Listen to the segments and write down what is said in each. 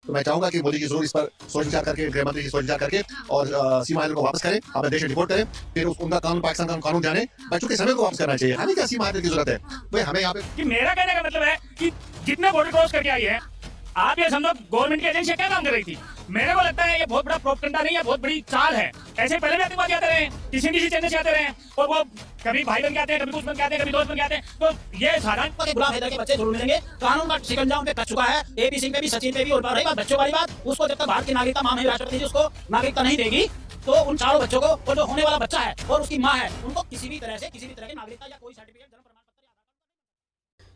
तो मैं चाहूंगा कि मोदी जी जरूर इस पर सोच विचार करके, गृह मंत्री जी सोच विचार करके और सीमा हैदर को वापस करें, अपने देश में डिपोर्ट करें, फिर उनका कानून, पाकिस्तान का कानून जाने, बच्चों के समय को वापस करना चाहिए। हमें क्या सीमा हैदर की जरूरत है भाई? हमें यहाँ पे कि मेरा कहने का मतलब है कि जितने बॉर्डर क्रॉस करके आई है, आप ये समझो गवर्नमेंट की एजेंसी क्या काम कर रही थी। मेरे को लगता है ये बहुत बड़ा प्रोपगेंडा नहीं है, बहुत बड़ी चाल है। ऐसे पहले भी आतंकवादी आते रहे, किसी चैनल से आते रहे, और वो कभी भाई बन के आते हैं, कभी कुछ बन के आते हैं, कभी दोस्त बन के आते हैं। तो ये साधारण गुलाम हैदर के बच्चे जरूर मिलेंगे। कानून का शिकंजा उन पे कस चुका है, एपी सिंह पे भी, सचिन पे भी। और रही बात बच्चों वाली बात, उसको जब तक भारत की नागरिकता माननीय राष्ट्रपति जी उसको नागरिकता नहीं देगी, तो उन चारों बच्चों को, और जो होने वाला बच्चा है और उसकी माँ है, उनको किसी भी तरह की नागरिकता या कोई सर्टिफिकेट, जन्म प्रमाण पत्र।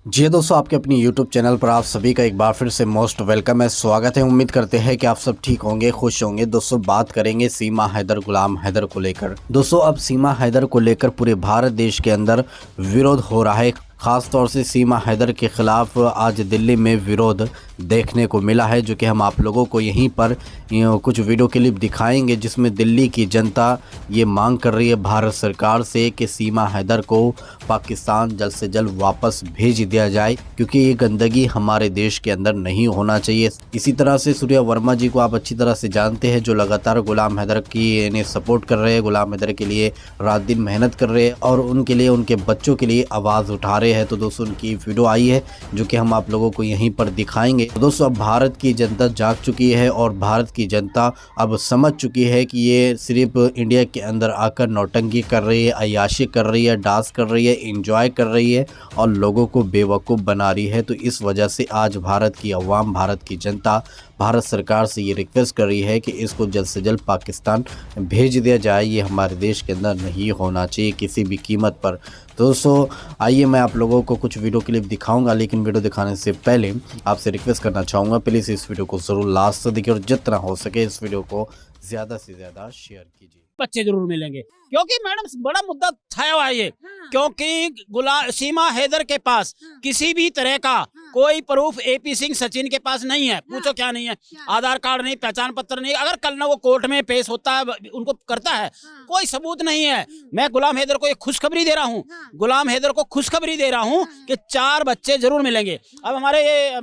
जी दोस्तों, आपके अपनी YouTube चैनल पर आप सभी का एक बार फिर से मोस्ट वेलकम है, स्वागत है। उम्मीद करते हैं कि आप सब ठीक होंगे, खुश होंगे। दोस्तों, बात करेंगे सीमा हैदर, गुलाम हैदर को लेकर। दोस्तों, अब सीमा हैदर को लेकर पूरे भारत देश के अंदर विरोध हो रहा है। ख़ास तौर से सीमा हैदर के ख़िलाफ़ आज दिल्ली में विरोध देखने को मिला है, जो कि हम आप लोगों को यहीं पर कुछ वीडियो क्लिप दिखाएंगे, जिसमें दिल्ली की जनता ये मांग कर रही है भारत सरकार से कि सीमा हैदर को पाकिस्तान जल्द से जल्द वापस भेज दिया जाए, क्योंकि ये गंदगी हमारे देश के अंदर नहीं होना चाहिए। इसी तरह से सूर्या वर्मा जी को आप अच्छी तरह से जानते हैं, जो लगातार गुलाम हैदर की इन्हें सपोर्ट कर रहे हैं, गुलाम हैदर के लिए रात दिन मेहनत कर रहे हैं और उनके लिए, उनके बच्चों के लिए आवाज़ उठा रहे हैं। तो दोस्तों, उनकी वीडियो आई है जो कि हम आप लोगों को यहीं पर दिखाएंगे। तो दोस्तों, अब भारत की जनता जाग चुकी है और भारत की जनता अब समझ चुकी है कि ये सिर्फ इंडिया के अंदर आकर नौटंकी कर रही है, अय्याशी कर रही है, डांस कर रही है, एंजॉय कर रही है और लोगों को बेवकूफ़ बना रही है। तो इस वजह से आज भारत की अवाम, भारत की जनता भारत सरकार से ये रिक्वेस्ट कर रही है कि इसको जल्द से जल्द पाकिस्तान भेज दिया जाए। ये हमारे देश के अंदर नहीं होना चाहिए किसी भी कीमत पर। दोस्तों, आइए मैं आप लोगों को कुछ वीडियो क्लिप दिखाऊंगा, लेकिन वीडियो दिखाने से पहले आपसे रिक्वेस्ट करना चाहूँगा, प्लीज़ इस वीडियो को ज़रूर लास्ट तक देखिए और जितना हो सके इस वीडियो को ज़्यादा से ज़्यादा शेयर कीजिए। बच्चे जरूर मिलेंगे, क्योंकि मैडम बड़ा मुद्दा छाया हुआ है ये। क्योंकि सीमा हैदर के पास किसी भी तरह का कोई प्रूफ एपी सिंह, सचिन के पास नहीं है। पूछो क्या नहीं है? आधार कार्ड नहीं, पहचान पत्र नहीं। अगर कल ना वो कोर्ट में पेश होता है, उनको करता है, कोई सबूत नहीं है। मैं गुलाम हैदर को एक खुशखबरी दे रहा हूँ, गुलाम हैदर को खुशखबरी दे रहा हूँ कि 4 बच्चे जरूर मिलेंगे। अब हमारे ये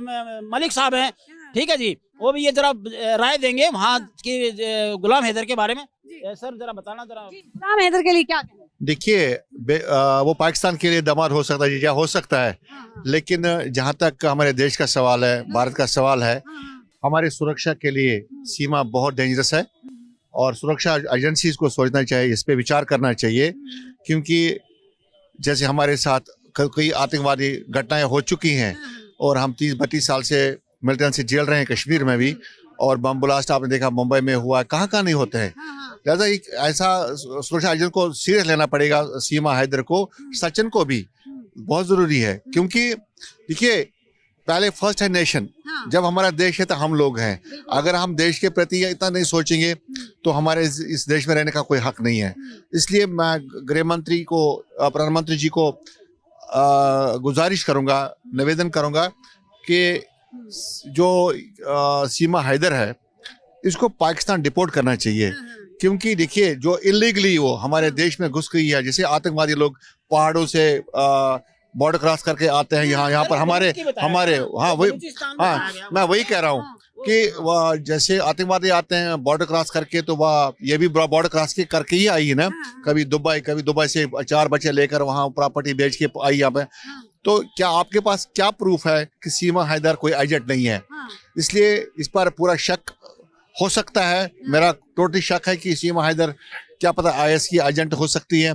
मलिक साहब हैं, ठीक है जी, वो भी ये जरा राय देंगे वहाँ की गुलाम हैदर के बारे में। सर जरा बताना जरा गुलाम हैदर के लिए क्या कहना? देखिए, वो पाकिस्तान के लिए दामाद हो सकता है, या हो सकता है, लेकिन जहाँ तक हमारे देश का सवाल है, भारत का सवाल है, हमारी सुरक्षा के लिए सीमा बहुत डेंजरस है और सुरक्षा एजेंसीज को सोचना चाहिए, इस पे विचार करना चाहिए। क्योंकि जैसे हमारे साथ कई आतंकवादी घटनाएं हो चुकी हैं और हम 30-32 साल से मिलिटेंट से जेल रहे हैं, कश्मीर में भी, और बम ब्लास्ट आपने देखा मुंबई में हुआ, कहाँ नहीं होते हैं। लिहाजा एक ऐसा सुरक्षा एजेंट को सीरियस लेना पड़ेगा, सीमा हैदर को, सचिन को भी बहुत जरूरी है। क्योंकि देखिए, पहले फर्स्ट है नेशन, जब हमारा देश है तो हम लोग हैं। अगर हम देश के प्रति इतना नहीं सोचेंगे तो हमारे इस देश में रहने का कोई हक नहीं है। इसलिए मैं गृह मंत्री को, प्रधानमंत्री जी को गुजारिश करूंगा, निवेदन करूंगा कि जो सीमा हैदर है, इसको पाकिस्तान डिपोर्ट करना चाहिए। क्योंकि देखिए, जो इलीगली वो हमारे देश में घुस गई है, जैसे आतंकवादी लोग पहाड़ों से बॉर्डर क्रॉस करके आते हैं यहाँ पर हमारे मैं वही कह रहा हूँ कि वह जैसे आतंकवादी आते हैं बॉर्डर क्रॉस करके, तो वह ये भी बॉर्डर क्रॉस करके ही आई है ना। कभी दुबई से 4 बच्चे लेकर वहाँ प्रॉपर्टी बेच के आई यहाँ पे। तो क्या आपके पास क्या प्रूफ है कि सीमा हैदर कोई एजेंट नहीं है? इसलिए इस पर पूरा शक हो सकता है। मेरा टोटली शक है कि सीमा हैदर क्या पता IS की एजेंट हो सकती है,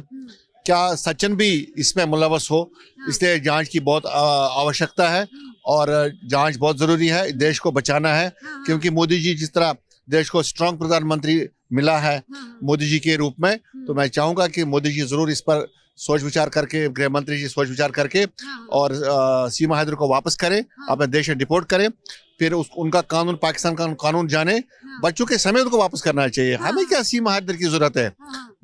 क्या सचिन भी इसमें मुलव्वस हो। इसलिए जांच की बहुत आवश्यकता है और जांच बहुत जरूरी है, देश को बचाना है। क्योंकि मोदी जी जिस तरह देश को स्ट्रांग प्रधानमंत्री मिला है मोदी जी के रूप में, तो मैं चाहूंगा कि मोदी जी जरूर इस पर सोच विचार करके, गृह मंत्री जी सोच विचार करके और सीमा हैदर को वापस करें, अपने देश में डिपोर्ट करें, फिर उनका कानून, पाकिस्तान का कानून जाने, बच्चों के समय उनको वापस करना चाहिए। हमें क्या सीमा हैदर की जरूरत है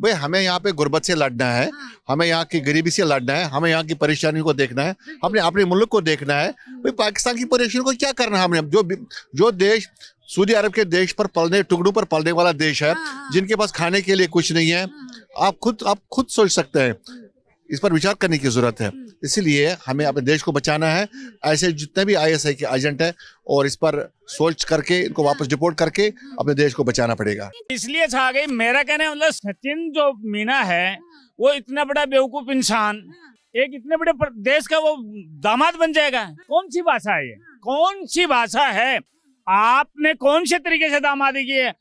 भाई? हमें यहाँ पे गुर्बत से लड़ना है, हमें यहाँ की गरीबी से लड़ना है, हमें यहाँ की परेशानियों को देखना है, हमने अपने मुल्क को देखना है। भाई पाकिस्तान की परेशानी को क्या करना है हमने? जो देश सऊदी अरब के देश पर टुकड़ों पर पलने वाला देश है, जिनके पास खाने के लिए कुछ नहीं है, आप खुद सोच सकते हैं। इस पर विचार करने की जरूरत है। इसीलिए हमें अपने देश को बचाना है। ऐसे जितने भी ISI के एजेंट है और इस पर सोच करके इनको वापस डिपोर्ट करके अपने देश को बचाना पड़ेगा। इसलिए छा गई। मेरा कहने का मतलब सचिन जो मीना है वो इतना बड़ा बेवकूफ इंसान एक इतने बड़े देश का वो दामाद बन जाएगा। कौन सी भाषा है ये? कौन सी भाषा है? आपने कौन से तरीके से दामादी की है?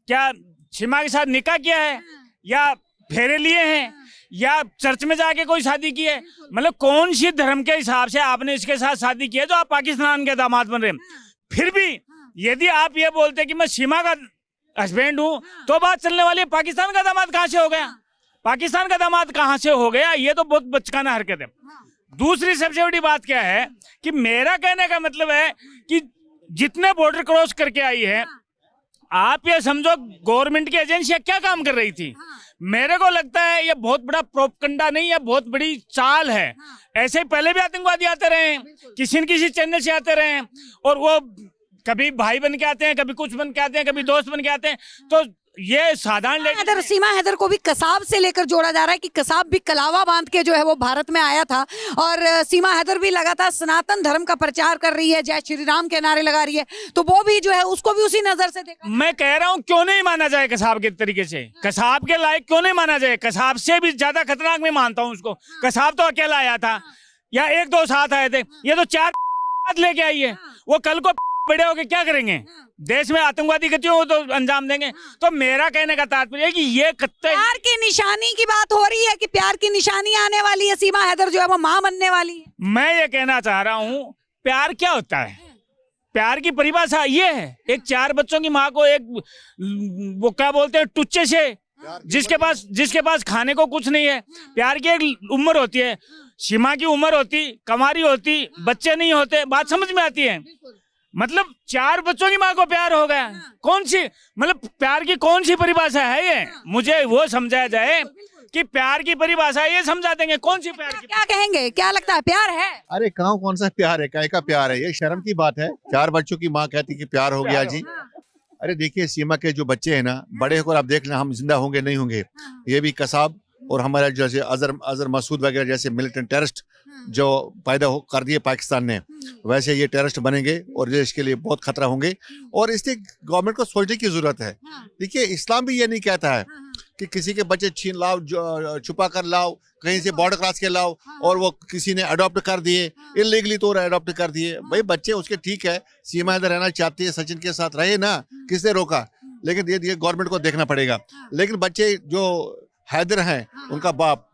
क्या सीमा के साथ निकाह किया है या फेरे लिए हैं या चर्च में जाके कोई शादी की है? मतलब कौन सी धर्म के हिसाब से आपने इसके साथ शादी की है जो आप पाकिस्तान के दामाद बन रहे हैं? फिर भी यदि आप ये बोलते कि मैं सीमा का हस्बैंड हूँ तो बात चलने वाली है। पाकिस्तान का दामाद कहाँ से हो गया? पाकिस्तान का दामाद कहाँ से हो गया? ये तो बहुत बचकाना हरकत है। दूसरी सबसे बड़ी बात क्या है कि मेरा कहने का मतलब है कि जितने बॉर्डर क्रॉस करके आई है, आप ये समझो गवर्नमेंट की एजेंसियां क्या काम कर रही थी। मेरे को लगता है ये बहुत बड़ा प्रोपगंडा नहीं है, बहुत बड़ी चाल है। ऐसे ही पहले भी आतंकवादी आते रहे हैं, किसी न किसी चैनल से आते रहे हैं और वो कभी भाई बन के आते हैं, कभी कुछ बन के आते हैं, कभी दोस्त बन के आते हैं। तो ये साधारण सीमा हैदर को भी कसाब से लेकर जोड़ा जा रहा है कि कसाब भी कलावा बांध के जो है वो भारत में आया था और सीमा हैदर भी लगातार सनातन धर्म का प्रचार कर रही है, जय श्री राम के नारे लगा रही है, तो वो भी जो है उसको भी उसी नजर से देखा। मैं कह रहा हूँ क्यों नहीं माना जाए कसाब के तरीके से? कसाब के लायक क्यों नहीं माना जाए? कसाब से भी ज्यादा खतरनाक मैं मानता हूँ उसको। कसाब तो अकेला आया था या एक दो साथ आए थे, ये तो 4 लेके आई है। वो कल को बड़े होके क्या करेंगे? देश में आतंकवादी गतियों को तो अंजाम देंगे। तो मेरा कहने का तात्पर्य है कि ये प्यार की निशानी की बात हो रही है कि प्यार की निशानी आने वाली है, सीमा हैदर जो है वो मां बनने वाली है। मैं ये कहना चाह रहा हूँ प्यार क्या होता है? प्यार की परिभाषा ये है, एक 4 बच्चों की माँ को एक वो क्या बोलते हैं टुच्चे से, जिसके पास खाने को कुछ नहीं है। प्यार की एक उम्र होती है, सीमा की उम्र होती, कमारी होती, बच्चे नहीं होते, बात समझ में आती है। मतलब 4 बच्चों की माँ को प्यार हो गया। कौन सी मतलब प्यार की कौन सी परिभाषा है ये? मुझे वो समझाया जाए कि प्यार की परिभाषा ये समझा देंगे कौन सी प्यार की। क्या कहेंगे, क्या लगता है प्यार है? अरे कहाँ कौन सा प्यार है? काय का प्यार है? ये शर्म की बात है। 4 बच्चों की माँ कहती कि प्यार हो गया जी। अरे देखिए सीमा के जो बच्चे हैं ना, बड़े होकर आप देख लें हम जिंदा होंगे नहीं होंगे। ये भी कसाब और हमारा जैसे अजहर मसूद वगैरह जैसे मिलिटेंट टेररिस्ट जो पैदा कर दिए पाकिस्तान ने, वैसे ये टेररिस्ट बनेंगे और देश के लिए बहुत खतरा होंगे। और इसलिए गवर्नमेंट को सोचने की जरूरत है। देखिए इस्लाम भी ये नहीं कहता है कि किसी के बच्चे छीन लाओ, छुपा कर लाओ, कहीं से बॉर्डर क्रॉस के लाओ और वो किसी ने अडॉप्ट कर दिए, इलीगली तो अडॉप्ट कर दिए। भाई बच्चे उसके ठीक है, सीमा इधर रहना चाहती है, सचिन के साथ रहे ना, किसने रोका? लेकिन ये गवर्नमेंट को देखना पड़ेगा। लेकिन बच्चे जो हैदर हैं, उनका बाप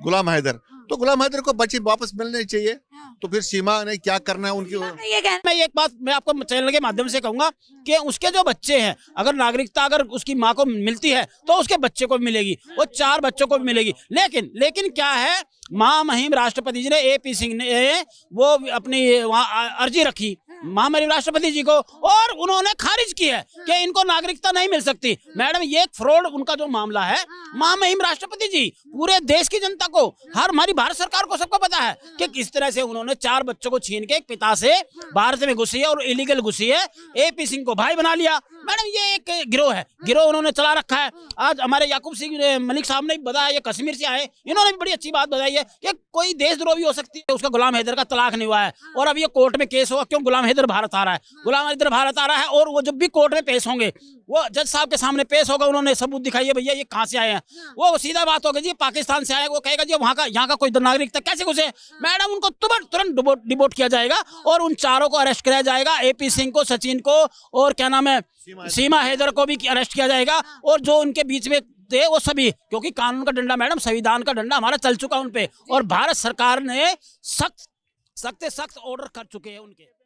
गुलाम हैदर, तो गुलाम हैदर को बच्चे वापस मिलने चाहिए। तो फिर सीमा ने क्या करना है उनकी। मैं एक बात मैं आपको चैनल के माध्यम से कहूंगा कि उसके जो बच्चे हैं, अगर नागरिकता अगर उसकी माँ को मिलती है तो उसके बच्चे को भी मिलेगी, वो 4 बच्चों को भी मिलेगी। लेकिन क्या है, महामहिम राष्ट्रपति जी ने AP सिंह ने वो अपनी वहाँ अर्जी रखी महामहिम राष्ट्रपति जी को और उन्होंने खारिज की है कि इनको नागरिकता नहीं मिल सकती। मैडम ये एक फ्रॉड उनका जो मामला है, महामहिम राष्ट्रपति जी पूरे देश की जनता को, हमारी भारत सरकार को सबको पता है कि किस तरह से उन्होंने 4 बच्चों को छीन के एक पिता से भारत में घुसी है और इलीगल घुसी है, AP सिंह को भाई बना लिया। मैडम ये एक गिरोह है, गिरोह उन्होंने चला रखा है। आज हमारे याकूब सिंह मलिक साहब ने बताया, ये कश्मीर से आए, इन्होंने भी बड़ी अच्छी बात बताई है कि कोई देशद्रोही हो सकती है। उसका गुलाम हैदर का तलाक नहीं हुआ है और अब ये कोर्ट में केस होगा। क्यों? गुलाम हैदर भारत आ रहा है, गुलाम हैदर भारत आ रहा है और वो जब भी कोर्ट में पेश होंगे, वो जज साहब के सामने पेश होगा, उन्होंने सबूत दिखाई है भैया ये कहाँ से आए हैं। वो सीधा बात होगी जी पाकिस्तान से आए, वो कहेगा जी वहाँ का यहाँ का कोई नागरिकता कैसे घुसे। मैडम उनको तुरंत डिपोर्ट किया जाएगा और उन 4 को अरेस्ट किया जाएगा, AP सिंह को, सचिन को और क्या नाम है सीमा हैदर को भी अरेस्ट किया जाएगा और जो उनके बीच में थे वो सभी, क्योंकि कानून का डंडा मैडम, संविधान का डंडा हमारा चल चुका उन पे और भारत सरकार ने सख्त ऑर्डर कर चुके हैं उनके।